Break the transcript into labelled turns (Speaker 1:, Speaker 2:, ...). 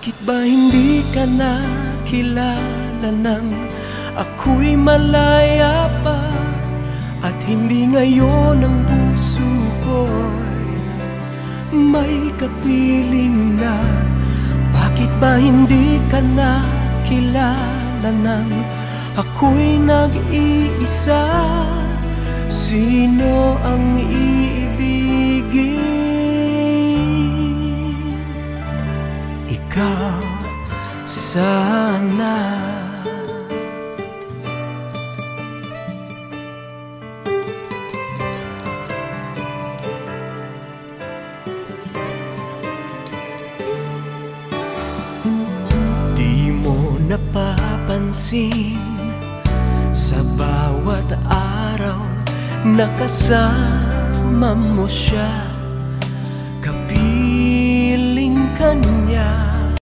Speaker 1: Bakit ba hindi ka nakilala nang ako'y malaya pa? At hindi ngayon ang puso ko'y may kapiling na? Bakit ba hindi ka nakilala nang ako'y nag-iisa? Sino ang iibigin? Ikaw sana. Di mo napapansin sa bawat araw nakasama mo siya, kapiling ka niya.